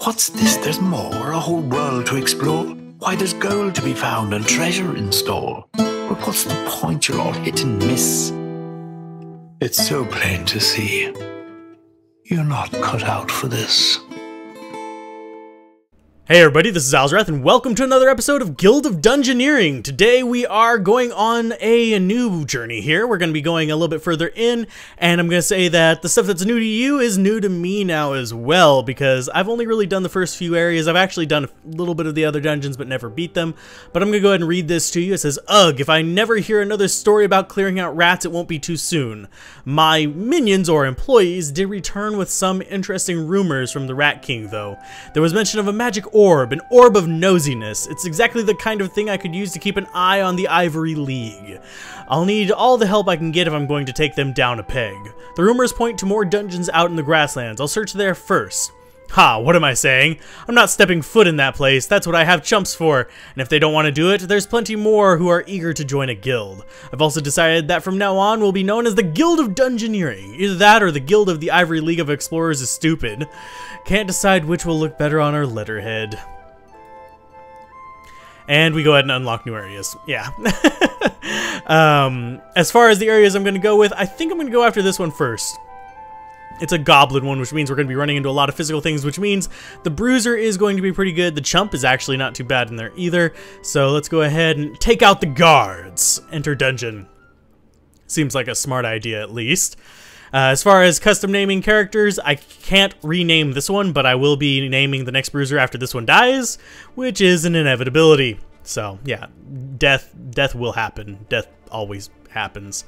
What's this? There's more, a whole world to explore. Why, there's gold to be found and treasure in store. But what's the point? You're all hit and miss. It's so plain to see. You're not cut out for this. Hey everybody, this is Alzorath, and welcome to another episode of Guild of Dungeoneering. Today we are going on a new journey here. We're going to be going a little bit further in, and I'm going to say that the stuff that's new to you is new to me now as well, because I've only really done the first few areas. I've actually done a little bit of the other dungeons, but never beat them. But I'm going to go ahead and read this to you. It says, "Ugh, if I never hear another story about clearing out rats, it won't be too soon. My minions, or employees, did return with some interesting rumors from the Rat King, though. There was mention of a magic orb, an orb of nosiness. It's exactly the kind of thing I could use to keep an eye on the Ivory League. I'll need all the help I can get if I'm going to take them down a peg. The rumors point to more dungeons out in the grasslands. I'll search there first." Ha, what am I saying? I'm not stepping foot in that place. That's what I have chumps for. And if they don't want to do it, there's plenty more who are eager to join a guild. I've also decided that from now on we'll be known as the Guild of Dungeoneering. Either that or the Guild of the Ivory League of Explorers is stupid. Can't decide which will look better on our letterhead. And we go ahead and unlock new areas. Yeah. As far as the areas I'm going to go with, I think I'm going to go after this one first. It's a goblin one, which means we're going to be running into a lot of physical things, which means the bruiser is going to be pretty good. The chump is actually not too bad in there either. So let's go ahead and take out the guards. Enter dungeon. Seems like a smart idea, at least. As far as custom naming characters, I can't rename this one, but I will be naming the next bruiser after this one dies, which is an inevitability. So yeah, death will happen. Death always happens.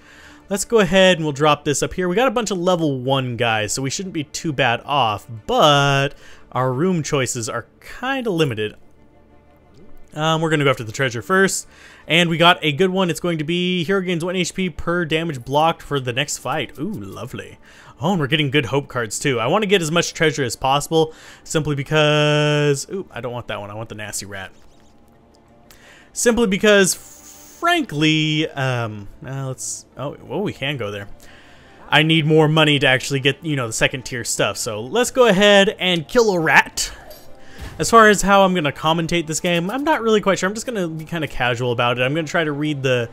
Let's go ahead and we'll drop this up here. We got a bunch of level 1 guys, so we shouldn't be too bad off, but our room choices are kind of limited. We're going to go after the treasure first, and we got a good one. It's going to be hero gains 1 HP per damage blocked for the next fight. Ooh, lovely. Oh, and we're getting good hope cards too. I want to get as much treasure as possible, simply because... Ooh, I don't want that one. I want the nasty rat. Simply because, frankly, let's... Oh, we can go there. I need more money to actually get, you know, the second tier stuff. So let's go ahead and kill a rat. As far as how I'm going to commentate this game, I'm not really quite sure. I'm just going to be kind of casual about it. I'm going to try to read the...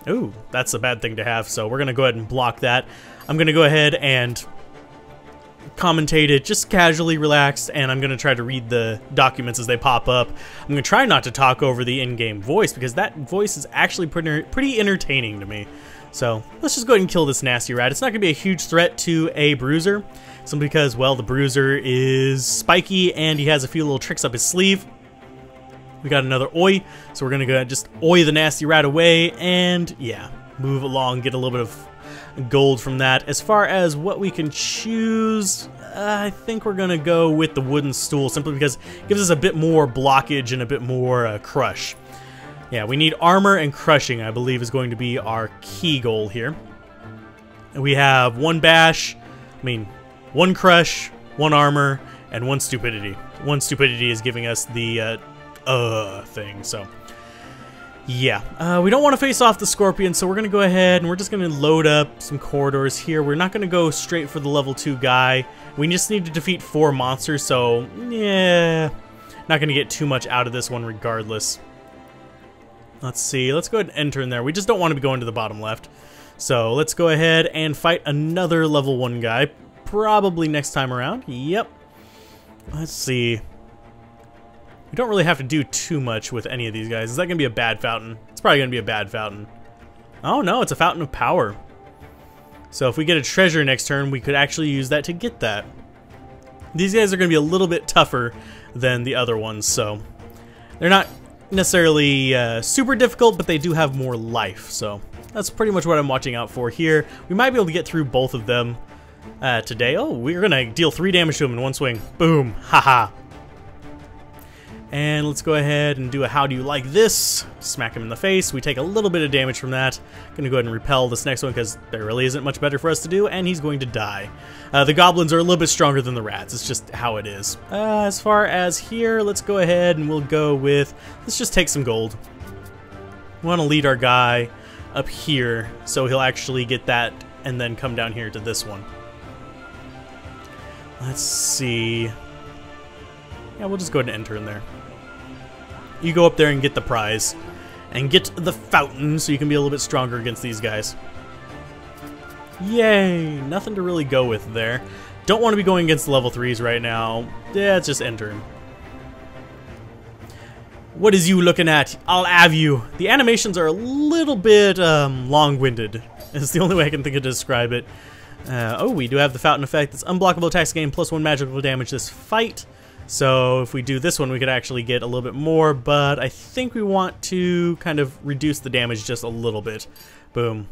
Ooh, that's a bad thing to have, so we're going to go ahead and block that. I'm going to go ahead and commentate it just casually relaxed, and I'm going to try to read the documents as they pop up. I'm going to try not to talk over the in-game voice, because that voice is actually pretty entertaining to me. So let's just go ahead and kill this nasty rat. It's not going to be a huge threat to a bruiser, simply because, well, the bruiser is spiky and he has a few little tricks up his sleeve. We got another oi, so we're going to go just oi the nasty rat away and, yeah, move along, get a little bit of gold from that. As far as what we can choose, I think we're going to go with the wooden stool, simply because it gives us a bit more blockage and a bit more crush. Yeah, we need armor and crushing, I believe, is going to be our key goal here. And we have 1 bash, 1 crush, 1 armor, and 1 stupidity. 1 stupidity is giving us the thing, so yeah. We don't want to face off the scorpion, so we're going to go ahead and we're just going to load up some corridors here. We're not going to go straight for the level 2 guy. We just need to defeat 4 monsters, so yeah, not going to get too much out of this one regardless. Let's see, let's go ahead and enter in there. We just don't want to be going to the bottom left. So let's go ahead and fight another level 1 guy, probably next time around. Yep. Let's see. We don't really have to do too much with any of these guys. Is that going to be a bad fountain? It's probably going to be a bad fountain. Oh no, it's a fountain of power. So if we get a treasure next turn, we could actually use that to get that. These guys are going to be a little bit tougher than the other ones, so they're not necessarily super difficult, but they do have more life, so that's pretty much what I'm watching out for here. We might be able to get through both of them today. Oh, we're gonna deal 3 damage to him in 1 swing. Boom. Haha. And let's go ahead and do a how do you like this. Smack him in the face. We take a little bit of damage from that. Gonna go ahead and repel this next one because there really isn't much better for us to do, and he's going to die. The goblins are a little bit stronger than the rats. It's just how it is. As far as here, let's go ahead and we'll go with, let's just take some gold. We want to lead our guy up here so he'll actually get that and then come down here to this one. Let's see. Yeah, we'll just go ahead and enter in there. You go up there and get the prize. And get the fountain so you can be a little bit stronger against these guys. Yay! Nothing to really go with there. Don't want to be going against the level 3s right now. Yeah, it's just entering. What is you looking at? I'll have you. The animations are a little bit long-winded. It's the only way I can think of to describe it. Oh, we do have the fountain effect. It's unblockable attacks gain +1 magical damage this fight. So if we do this one, we could actually get a little bit more, but I think we want to kind of reduce the damage just a little bit. Boom.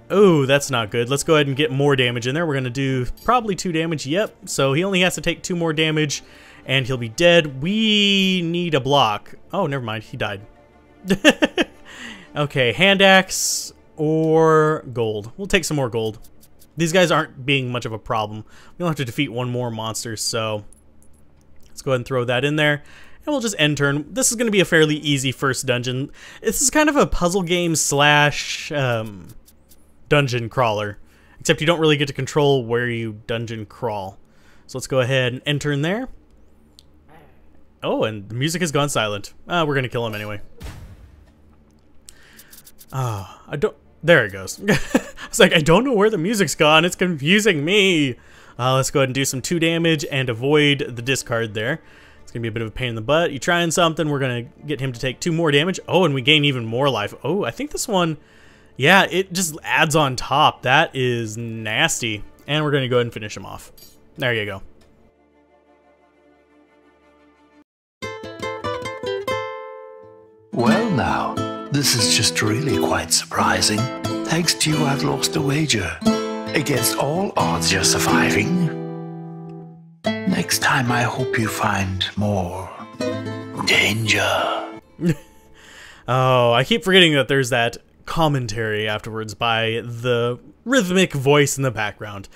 Oh, that's not good. Let's go ahead and get more damage in there. We're going to do probably 2 damage. Yep. So he only has to take 2 more damage, and he'll be dead. We need a block. Oh, never mind. He died. Okay, hand axe or gold. We'll take some more gold. These guys aren't being much of a problem. We don't have to defeat 1 more monster, so let's go ahead and throw that in there. And we'll just end turn. This is going to be a fairly easy first dungeon. This is kind of a puzzle game slash dungeon crawler, except you don't really get to control where you dungeon crawl. So let's go ahead and enter in there. Oh, and the music has gone silent. We're going to kill him anyway. There it goes. It's like, I don't know where the music's gone. It's confusing me. Let's go ahead and do some 2 damage and avoid the discard there. It's going to be a bit of a pain in the butt. You trying something, we're going to get him to take 2 more damage. Oh, and we gain even more life. Oh, I think this one, yeah, it just adds on top. That is nasty. And we're going to go ahead and finish him off. There you go. Well now, this is just really quite surprising. Thanks to you, I've lost a wager. Against all odds, you're surviving. Next time, I hope you find more danger. Oh, I keep forgetting that there's that commentary afterwards by the rhythmic voice in the background.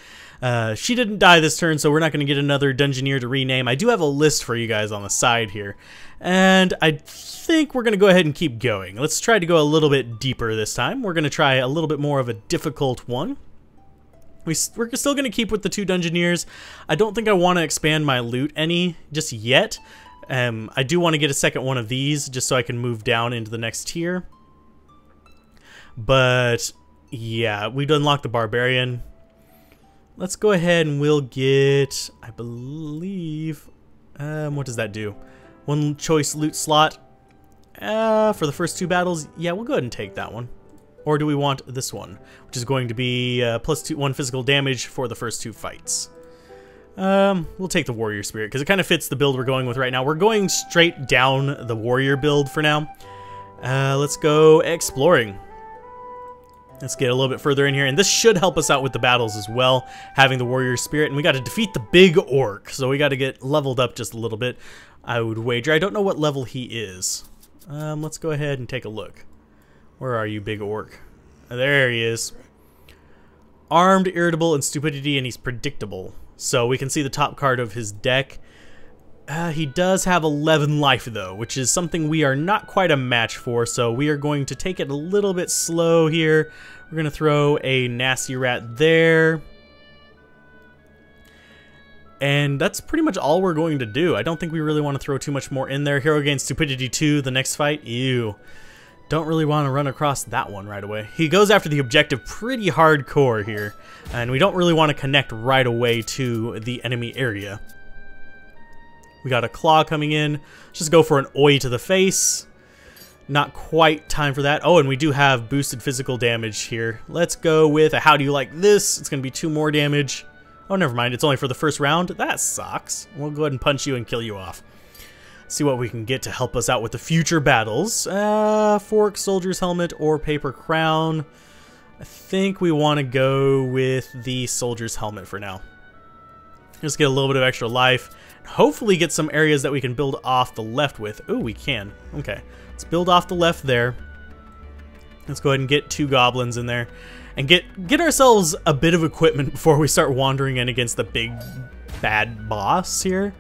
She didn't die this turn, so we're not going to get another Dungeoneer to rename. I do have a list for you guys on the side here, and I think we're going to go ahead and keep going. Let's try to go a little bit deeper this time. We're going to try a little bit more of a difficult one. We're still going to keep with the 2 Dungeoneers. I don't think I want to expand my loot any just yet. I do want to get a second one of these just so I can move down into the next tier. But yeah, we'd unlock the Barbarian. Let's go ahead and we'll get, I believe, what does that do? 1 choice loot slot for the first 2 battles. Yeah, we'll go ahead and take that one. Or do we want this one, which is going to be +1 physical damage for the first 2 fights? We'll take the Warrior Spirit because it kind of fits the build we're going with right now. We're going straight down the Warrior build for now. Let's go exploring. Let's get a little bit further in here, and this should help us out with the battles as well, having the Warrior Spirit, and we got to defeat the big orc, so we got to get leveled up just a little bit, I would wager. I don't know what level he is. Let's go ahead and take a look. Where are you, big orc? There he is. Armed, irritable, and stupidity, and he's predictable. So we can see the top card of his deck. He does have 11 life, though, which is something we are not quite a match for, so we are going to take it a little bit slow here. We're going to throw a nasty rat there. And that's pretty much all we're going to do. I don't think we really want to throw too much more in there. Hero gains Stupidity 2, the next fight. Ew. Don't really want to run across that one right away. He goes after the objective pretty hardcore here, and we don't really want to connect right away to the enemy area. We got a claw coming in. Let's just go for an oi to the face. Not quite time for that. Oh, and we do have boosted physical damage here. Let's go with a how do you like this? It's going to be 2 more damage. Oh, never mind. It's only for the first round. That sucks. We'll go ahead and punch you and kill you off. See what we can get to help us out with the future battles. Fork, Soldier's Helmet, or Paper Crown. I think we want to go with the Soldier's Helmet for now. Just get a little bit of extra life. Hopefully get some areas that we can build off the left with. Oh, we can. Okay. Let's build off the left there. Let's go ahead and get 2 goblins in there. And get ourselves a bit of equipment before we start wandering in against the big bad boss here.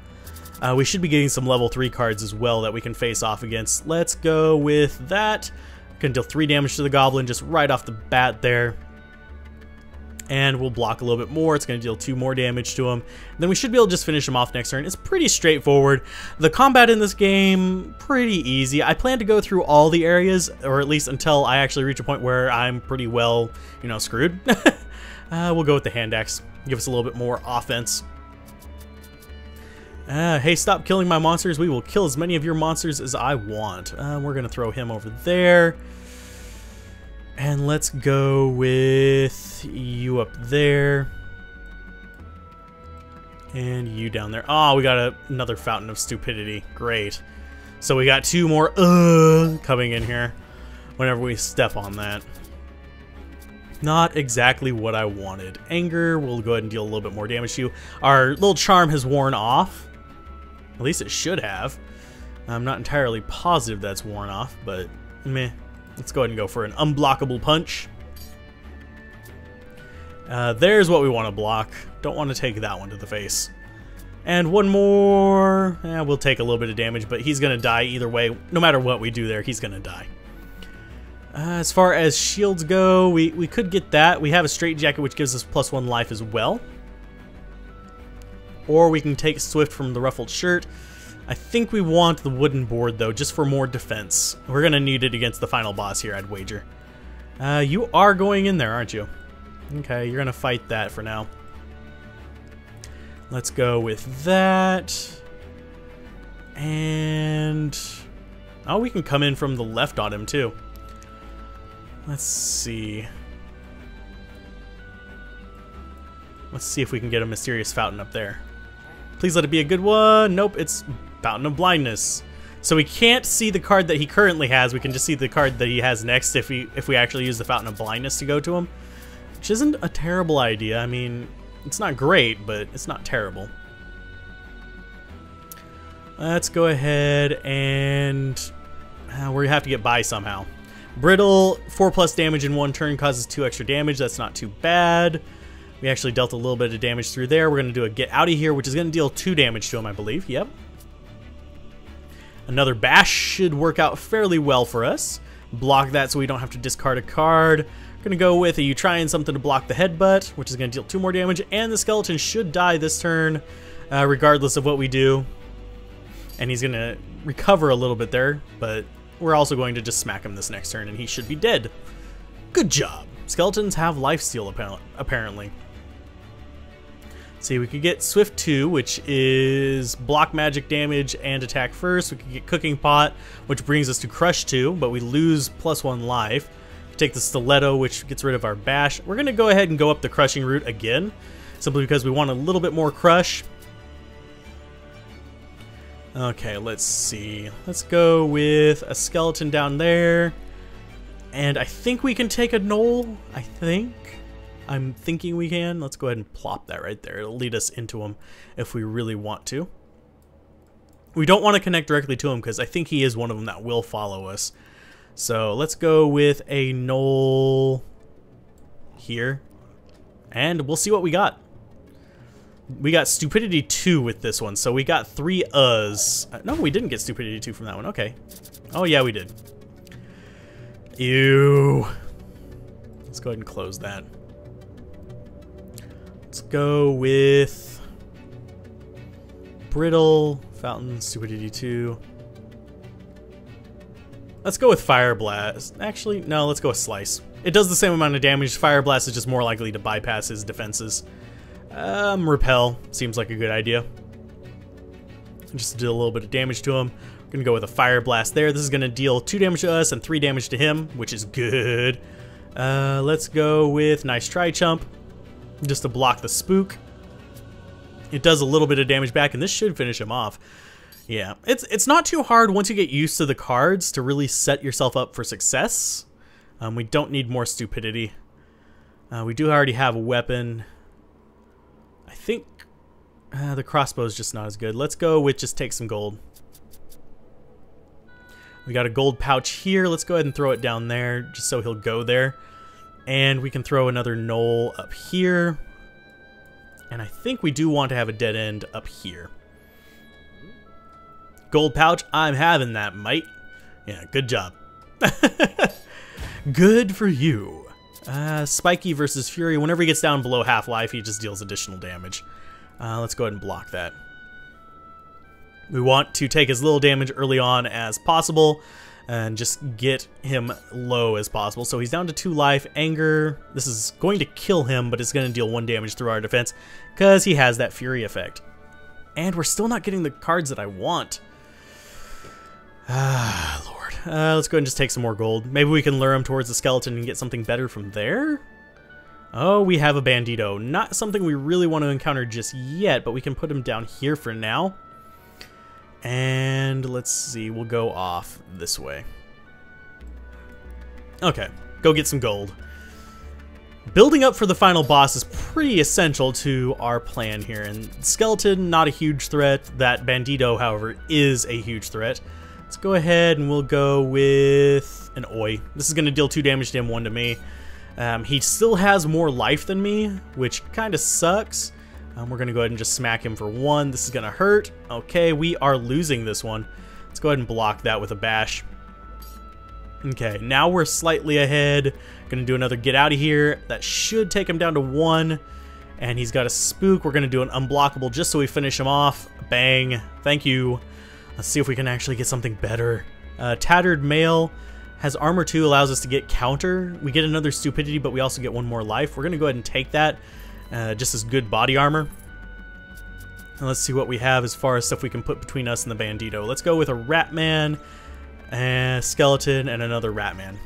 We should be getting some level 3 cards as well that we can face off against. Let's go with that. Gonna deal 3 damage to the goblin just right off the bat there. And we'll block a little bit more. It's going to deal 2 more damage to him. Then we should be able to just finish him off next turn. It's pretty straightforward. The combat in this game, pretty easy. I plan to go through all the areas, or at least until I actually reach a point where I'm pretty well, you know, screwed. We'll go with the hand axe. Give us a little bit more offense. Hey, stop killing my monsters. We will kill as many of your monsters as I want. We're going to throw him over there. And let's go with you up there. And you down there. Oh, we got another Fountain of Stupidity. Great. So we got 2 more coming in here whenever we step on that. Not exactly what I wanted. Anger, we'll go ahead and deal a little bit more damage to you. Our little charm has worn off. At least it should have. I'm not entirely positive that's worn off, but meh. Let's go ahead and go for an unblockable punch. There's what we want to block. Don't want to take that one to the face. And one more. We'll take a little bit of damage, but he's going to die either way. No matter what we do there, he's going to die. As far as shields go, we could get that. We have a straitjacket, which gives us +1 life as well. Or we can take Swift from the ruffled shirt. I think we want the wooden board, though, just for more defense. We're going to need it against the final boss here, I'd wager. You are going in there, aren't you? Okay, you're going to fight that for now. Let's go with that. And... oh, we can come in from the left on him, too. Let's see. Let's see if we can get a Mysterious Fountain up there. Please let it be a good one. Nope, it's Fountain of Blindness. So we can't see the card that he currently has. We can just see the card that he has next if we actually use the Fountain of Blindness to go to him. Which isn't a terrible idea. I mean, it's not great, but it's not terrible. Let's go ahead and... we have to get by somehow. Brittle, 4+ damage in 1 turn causes 2 extra damage. That's not too bad. We actually dealt a little bit of damage through there. We're going to do a get out of here, which is going to deal 2 damage to him, I believe. Yep. Another bash should work out fairly well for us. Block that so we don't have to discard a card. We're going to go with you trying something to block the headbutt, which is going to deal 2 more damage. And the skeleton should die this turn, regardless of what we do. And he's going to recover a little bit there, but we're also going to just smack him this next turn, and he should be dead. Good job. Skeletons have lifesteal, apparently. See, we could get Swift 2, which is block magic damage and attack first. We could get Cooking Pot, which brings us to Crush 2, but we lose +1 life. Take the Stiletto, which gets rid of our bash. We're going to go ahead and go up the crushing route again, simply because we want a little bit more crush. Okay, let's see. Let's go with a skeleton down there. And I think we can take a knoll, I think. I'm thinking we can. Let's go ahead and plop that right there. It'll lead us into him if we really want to. We don't want to connect directly to him because I think he is one of them that will follow us. So let's go with a knoll here. And we'll see what we got. We got Stupidity 2 with this one. So we got 3 uhs. No, we didn't get Stupidity 2 from that one. Okay. Oh, yeah, we did. Ew. Let's go ahead and close that. Let's go with Brittle, Fountain, Stupidity 2. Let's go with Fire Blast. Actually, no, let's go with Slice. It does the same amount of damage. Fire Blast is just more likely to bypass his defenses. Repel seems like a good idea. Just to do a little bit of damage to him. We're going to go with a Fire Blast there. This is going to deal 2 damage to us and 3 damage to him, which is good. Let's go with Nice Try Chump, just to block the spook. It does a little bit of damage back, and this should finish him off. Yeah, it's not too hard once you get used to the cards to really set yourself up for success. We don't need more stupidity. We do already have a weapon. I think the crossbow is just not as good. Let's go with just take some gold. We got a gold pouch here. Let's go ahead and throw it down there just so he'll go there. And we can throw another knoll up here. And I think we do want to have a dead end up here. Gold pouch, I'm having that, mate. Yeah, good job. Good for you. Spiky versus Fury. Whenever he gets down below half life, he just deals additional damage. Let's go ahead and block that. We want to take as little damage early on as possible and just get him low as possible. So he's down to 2 life. Anger, this is going to kill him, but it's going to deal 1 damage through our defense because he has that Fury effect. And we're still not getting the cards that I want. Lord. Let's go ahead and just take some more gold. Maybe we can lure him towards the skeleton and get something better from there? Oh, we have a Bandito. Not something we really want to encounter just yet, but we can put him down here for now. And let's see, we'll go off this way. Okay, go get some gold. Building up for the final boss is pretty essential to our plan here. And skeleton, not a huge threat. That Bandito, however, is a huge threat. Let's go ahead and we'll go with an Oi. This is going to deal 2 damage to him, 1 to me. He still has more life than me, which kind of sucks. We're going to go ahead and just smack him for 1. This is going to hurt. Okay, we are losing this one. Let's go ahead and block that with a bash. Okay, now we're slightly ahead. Going to do another get out of here. That should take him down to 1. And he's got a spook. We're going to do an unblockable just so we finish him off. Bang. Thank you. Let's see if we can actually get something better. Tattered Mail has armor 2, allows us to get counter. We get another stupidity, but we also get 1 more life. We're going to go ahead and take that. Just as good body armor. And let's see what we have as far as stuff we can put between us and the Bandito. Let's go with a Ratman, a Skeleton, and another Ratman.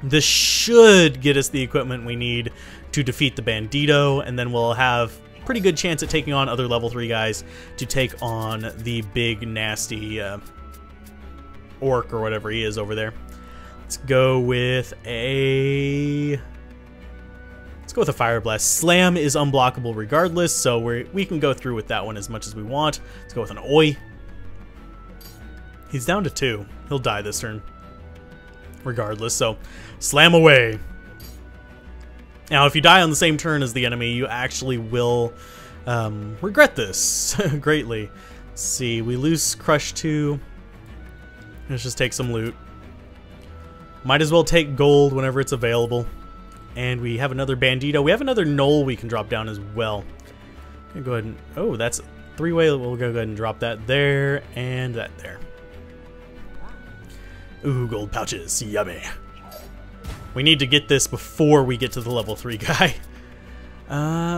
This should get us the equipment we need to defeat the Bandito, and then we'll have pretty good chance at taking on other level 3 guys to take on the big nasty orc or whatever he is over there. Let's go with a Fire Blast. Slam is unblockable regardless, so we can go through with that one as much as we want. Let's go with an Oi. He's down to 2. He'll die this turn regardless, so slam away. Now, if you die on the same turn as the enemy, you actually will regret this greatly. Let's see, we lose Crush 2. Let's just take some loot. Might as well take gold whenever it's available. And we have another Bandito. We have another Knoll we can drop down as well. I'm gonna go ahead and... Oh, that's 3-way. We'll go ahead and drop that there and that there. Ooh, gold pouches. Yummy. We need to get this before we get to the level 3 guy.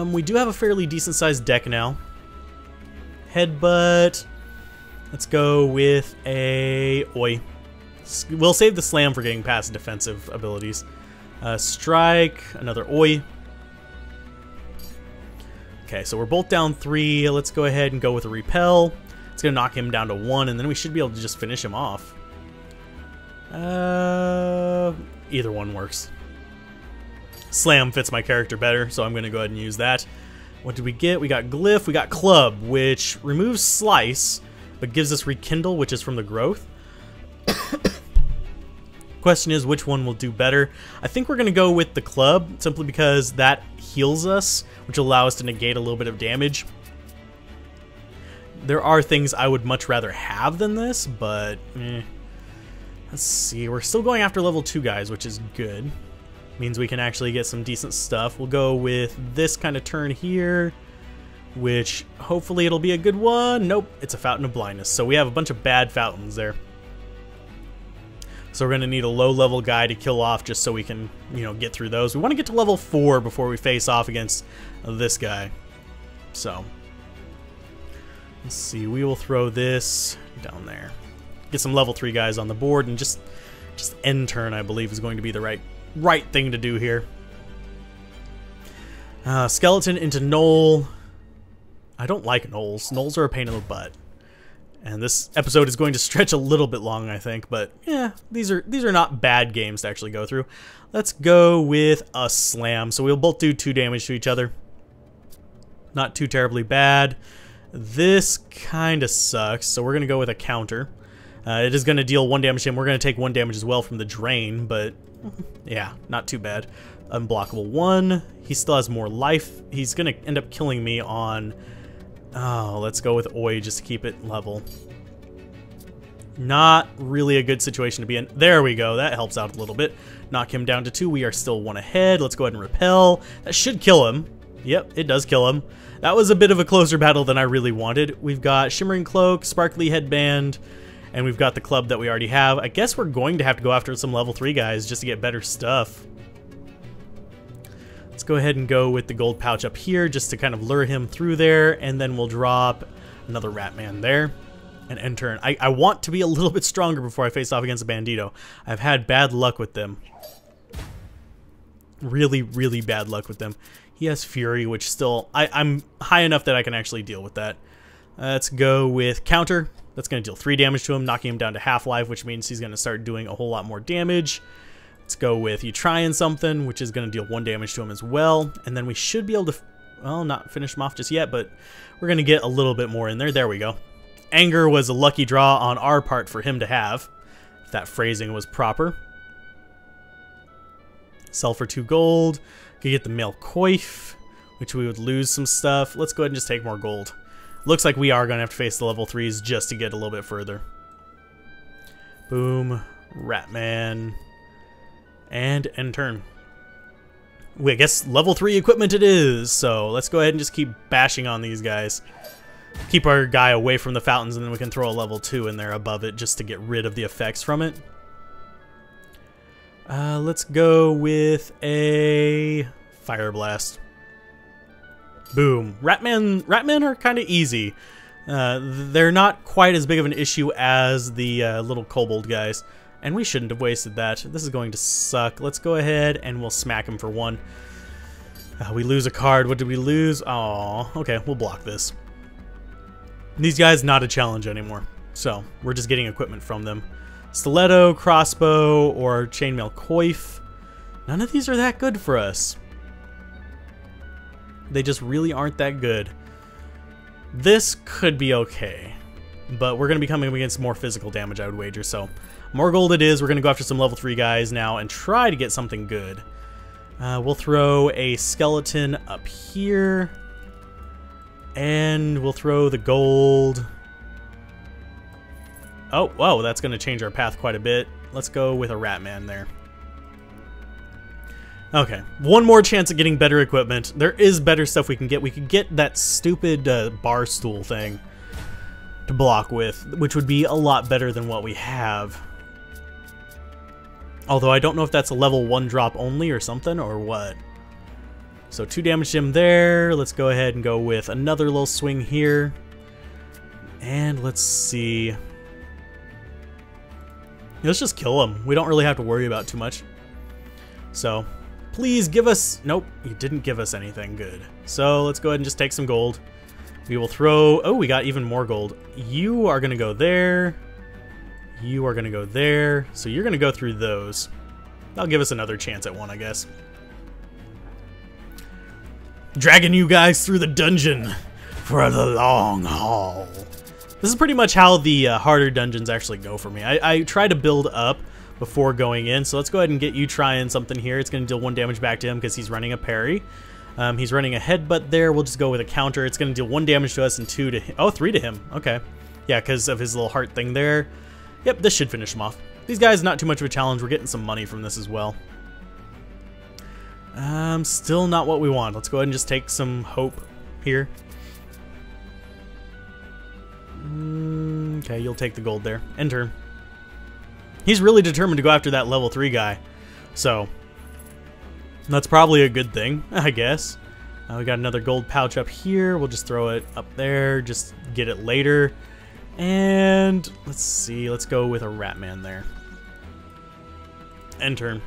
We do have a fairly decent sized deck now. Headbutt. Let's go with a Oi. We'll save the Slam for getting past defensive abilities. Strike, another Oi. Okay, so we're both down 3. Let's go ahead and go with a Repel. It's going to knock him down to 1, and then we should be able to just finish him off. Either one works. Slam fits my character better, so I'm going to go ahead and use that. What did we get? We got Glyph, we got Club, which removes Slice, but gives us Rekindle, which is from the growth. Question is, which one will do better? I think we're going to go with the Club, simply because that heals us, which will allow us to negate a little bit of damage. There are things I would much rather have than this, but let's see. We're still going after level 2 guys, which is good. Means we can actually get some decent stuff. We'll go with this kind of turn here, which hopefully it'll be a good one. Nope, it's a Fountain of Blindness. So we have a bunch of bad fountains there. So we're going to need a low-level guy to kill off just so we can, get through those. We want to get to level 4 before we face off against this guy. So, let's see. We will throw this down there. Get some level 3 guys on the board, and just end turn, I believe, is going to be the right thing to do here. Skeleton into Knoll. I don't like Knolls. Knolls are a pain in the butt. And this episode is going to stretch a little bit long, I think, but yeah, these are not bad games to actually go through. Let's go with a Slam. So we'll both do 2 damage to each other. Not too terribly bad. This kind of sucks, so we're going to go with a counter. It is going to deal 1 damage to him. We're going to take 1 damage as well from the drain, but yeah, not too bad. Unblockable 1. He still has more life. He's going to end up killing me on... Oh, let's go with Oi just to keep it level. Not really a good situation to be in. There we go. That helps out a little bit. Knock him down to 2. We are still 1 ahead. Let's go ahead and repel. That should kill him. Yep, it does kill him. That was a bit of a closer battle than I really wanted. We've got Shimmering Cloak, Sparkly Headband, and we've got the club that we already have. I guess we're going to have to go after some level 3 guys just to get better stuff. Let's go ahead and go with the gold pouch up here just to kind of lure him through there, and then we'll drop another Ratman there. And end turn. I want to be a little bit stronger before I face off against a Bandito. I've had bad luck with them. Really, really bad luck with them. He has Fury, which still... I'm high enough that I can actually deal with that. Let's go with Counter. That's going to deal 3 damage to him, knocking him down to half-life, which means he's going to start doing a whole lot more damage. Let's go with You Trying Something, which is going to deal 1 damage to him as well. And then we should be able to... Well, not finish him off just yet, but we're going to get a little bit more in there. There we go. Anger was a lucky draw on our part for him to have, if that phrasing was proper. Sell for 2 gold. Could get the male coif, which we would lose some stuff. Let's go ahead and just take more gold. Looks like we are going to have to face the level 3s just to get a little bit further. Boom. Ratman. And end turn. I guess level 3 equipment it is, so let's go ahead and just keep bashing on these guys. Keep our guy away from the fountains, and then we can throw a level 2 in there above it just to get rid of the effects from it. Let's go with a Fire Blast. Boom. Ratmen are kind of easy. They're not quite as big of an issue as the little kobold guys, and we shouldn't have wasted that. This is going to suck. Let's go ahead and we'll smack him for 1. We lose a card. What did we lose? Oh, okay. We'll block this. These guys not a challenge anymore, so we're just getting equipment from them. Stiletto, crossbow, or chainmail coif. None of these are that good for us. They just really aren't that good. This could be okay, but we're going to be coming against more physical damage, I would wager, so more gold it is. We're going to go after some level 3 guys now and try to get something good. We'll throw a skeleton up here. And we'll throw the gold. Oh, whoa, that's going to change our path quite a bit. Let's go with a Ratman there. Okay, 1 more chance at getting better equipment. There is better stuff we can get. We could get that stupid bar stool thing to block with, which would be a lot better than what we have. Although I don't know if that's a level 1 drop only or something, or what. So 2 damage to him there. Let's go ahead and go with another little swing here. And let's see. Let's just kill him. We don't really have to worry about too much. So, please give us... Nope, you didn't give us anything good. So let's go ahead and just take some gold. We will throw... Oh, we got even more gold. You are going to go there. You are going to go there. So you're going to go through those. That'll give us another chance at 1, I guess. Dragging you guys through the dungeon for the long haul. This is pretty much how the harder dungeons actually go for me. I try to build up before going in, so let's go ahead and get You Trying Something here. It's going to deal 1 damage back to him because he's running a parry. He's running a headbutt there. We'll just go with a counter. It's going to deal 1 damage to us and 2 to him. Oh, 3 to him. Okay. Yeah, because of his little heart thing there. Yep, this should finish him off. These guys, not too much of a challenge. We're getting some money from this as well. Still not what we want. Let's go ahead and just take some hope here. Okay, you'll take the gold there. End turn. He's really determined to go after that level 3 guy. So, that's probably a good thing, I guess. We got another gold pouch up here. We'll just throw it up there. Just get it later. And let's see. Let's go with a Ratman there. End turn.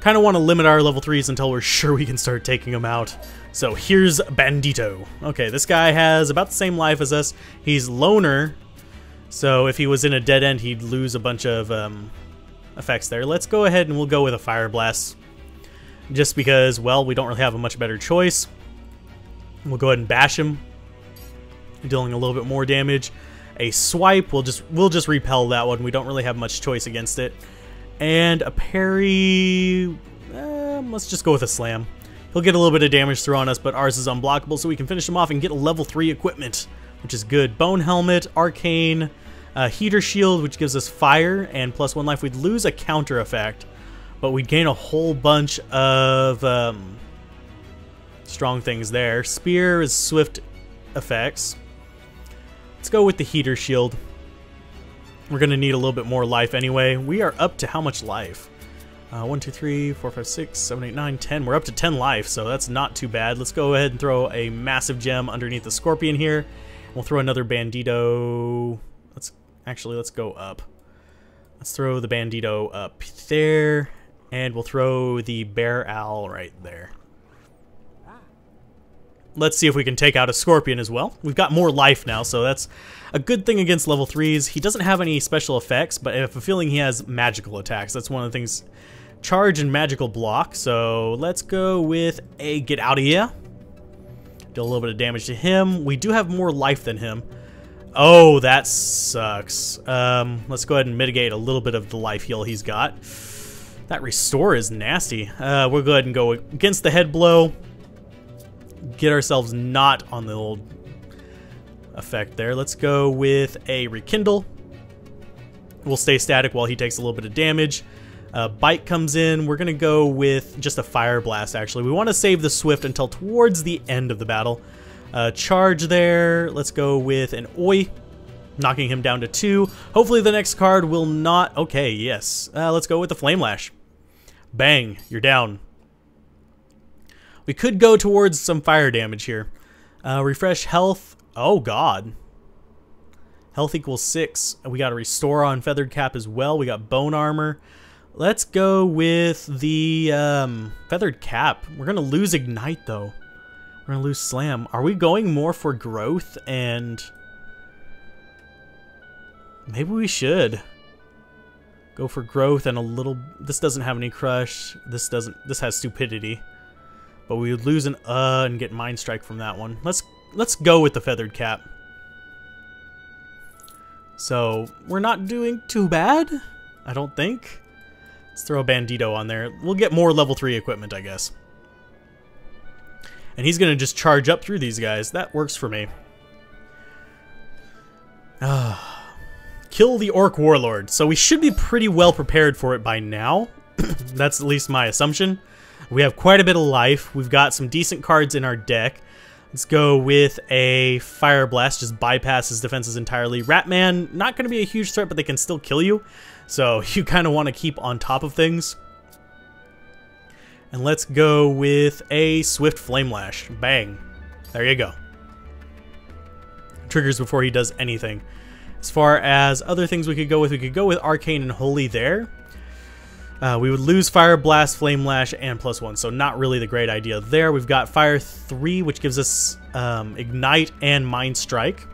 Kind of want to limit our level 3s until we're sure we can start taking them out. So here's Bandito. Okay, this guy has about the same life as us. He's loner, so if he was in a dead end, he'd lose a bunch of effects there. Let's go ahead and we'll go with a Fire Blast. Just because, well, we don't really have a much better choice. We'll go ahead and bash him, dealing a little bit more damage. A Swipe, we'll just repel that one. We don't really have much choice against it. And a parry, let's just go with a Slam. He'll get a little bit of damage thrown on us, but ours is unblockable, so we can finish him off and get a level 3 equipment, which is good. Bone Helmet, Arcane, Heater shield, which gives us fire and +1 life. We'd lose a counter effect, but we'd gain a whole bunch of strong things there. Spear is swift effects. Let's go with the heater shield. We're going to need a little bit more life anyway. We are up to how much life? 1, 2, 3, 4, 5, 6, 7, 8, 9, 10. We're up to 10 life, so that's not too bad. Let's go ahead and throw a massive gem underneath the scorpion here. We'll throw another bandito. Let's go up. Let's throw the bandito up there, and we'll throw the bear owl right there. Let's see if we can take out a scorpion as well. We've got more life now, so that's a good thing against level 3s. He doesn't have any special effects, but I have a feeling he has magical attacks. That's one of the things. Charge and magical block. So let's go with a get out of here. Do a little bit of damage to him. We do have more life than him. Oh, that sucks. Let's go ahead and mitigate a little bit of the life heal he's got. That restore is nasty. We'll go ahead and go against the head blow. Get ourselves not on the old effect there. Let's go with a rekindle. We'll stay static while he takes a little bit of damage. Bite comes in. We're going to go with just a fire blast, actually. We want to save the swift until towards the end of the battle. Charge there. Let's go with an oi, knocking him down to 2. Hopefully the next card will not... Okay, yes. Let's go with the flame lash. Bang, you're down. We could go towards some fire damage here. Refresh health. Oh, God. Health equals 6. We got a restore on feathered cap as well. We got bone armor. Let's go with the feathered cap. We're going to lose ignite, though. We're going to lose slam. Are we going more for growth? And maybe we should go for growth and a little... This doesn't have any crush. This doesn't... This has stupidity. But we would lose an and get mind strike from that one. Let's go with the feathered cap. So we're not doing too bad, I don't think. Let's throw a bandito on there. We'll get more level 3 equipment, I guess. And he's gonna just charge up through these guys. That works for me. Kill the orc warlord. So we should be pretty well prepared for it by now. That's at least my assumption. We have quite a bit of life. We've got some decent cards in our deck. Let's go with a Fire Blast. Just bypasses defenses entirely. Ratman, not going to be a huge threat, but they can still kill you. So you kind of want to keep on top of things. And let's go with a Swift Flame Lash. Bang. There you go. Triggers before he does anything. As far as other things we could go with Arcane and Holy there. We would lose Fire Blast, Flame Lash, and +1, so not really the great idea there. We've got Fire 3, which gives us Ignite and Mind Strike.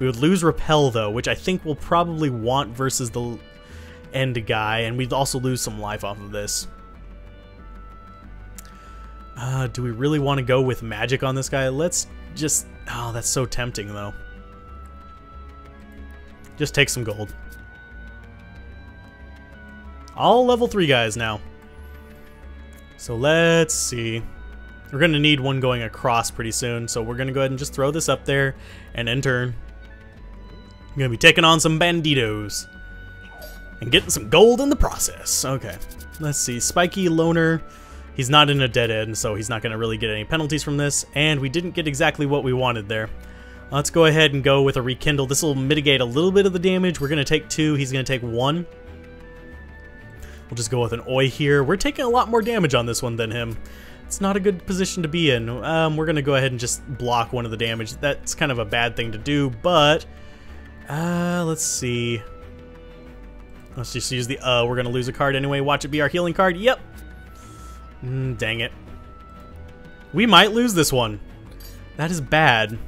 We would lose Repel, though, which I think we'll probably want versus the end guy, and we'd also lose some life off of this. Do we really want to go with Magic on this guy? Let's just... Oh, that's so tempting, though. Just take some gold. All level 3 guys now. So let's see. We're going to need one going across pretty soon, so we're going to go ahead and just throw this up there and enter. I'm going to be taking on some banditos and getting some gold in the process. Okay, let's see. Spiky Loner. He's not in a dead end, so he's not going to really get any penalties from this, and we didn't get exactly what we wanted there. Let's go ahead and go with a Rekindle. This will mitigate a little bit of the damage. We're going to take 2. He's going to take 1. We'll just go with an Oi here. We're taking a lot more damage on this one than him. It's not a good position to be in. We're going to go ahead and just block one of the damage. That's kind of a bad thing to do, but... let's see. Let's just use the We're going to lose a card anyway. Watch it be our healing card. Yep. Dang it. We might lose this one. That is bad.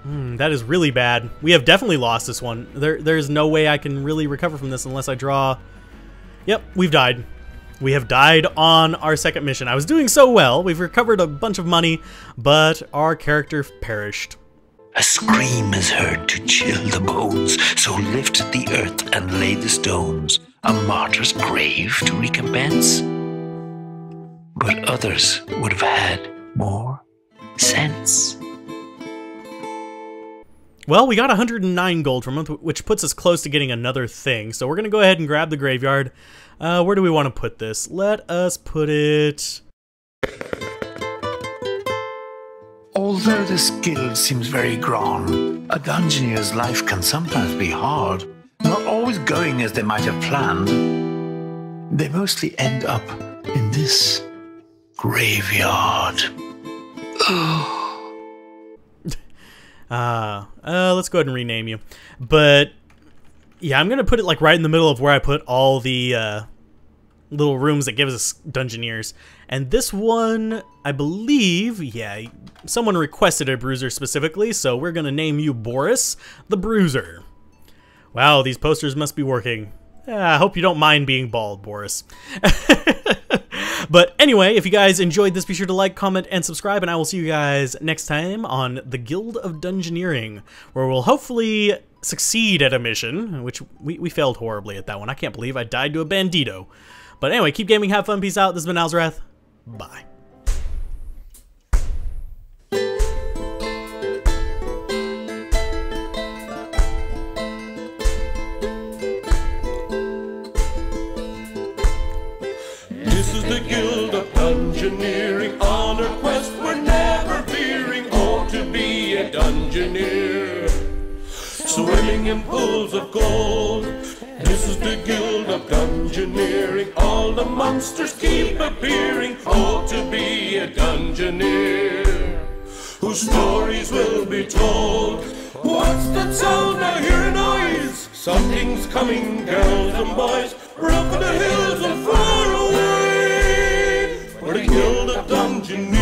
That is really bad. We have definitely lost this one. There's no way I can really recover from this unless I draw... Yep, we've died. We have died on our second mission. I was doing so well. We've recovered a bunch of money, but our character perished. A scream is heard to chill the bones, so lift the earth and lay the stones, a martyr's grave to recompense. But others would have had more sense. Well, we got 109 gold from it, which puts us close to getting another thing. So we're going to go ahead and grab the graveyard. Where do we want to put this? Let us put it... Although this guild seems very grand, a dungeoneer's life can sometimes be hard. Not always going as they might have planned. They mostly end up in this graveyard. Let's go ahead and rename you. But yeah, I'm gonna put it like right in the middle of where I put all the little rooms that gives us dungeoneers. And this one, I believe, yeah, someone requested a bruiser specifically, so we're gonna name you Boris the Bruiser. Wow, these posters must be working. I hope you don't mind being bald, Boris. But anyway, if you guys enjoyed this, be sure to like, comment, and subscribe, and I will see you guys next time on the Guild of Dungeoneering, where we'll hopefully succeed at a mission, which we failed horribly at that one. I can't believe I died to a bandito. But anyway, keep gaming, have fun, peace out. This has been Alzorath. Bye. This is the Guild of Dungeoneering. On our quest we're never veering. Oh, to be a dungeoneer, swimming in pools of gold. This is the Guild of Dungeoneering. All the monsters keep appearing. Oh, to be a dungeoneer, whose stories will be told. What's that sound? I hear a noise. Something's coming, girls and boys. We're up in the hills and far away. We're the Guild of Dungeoneering.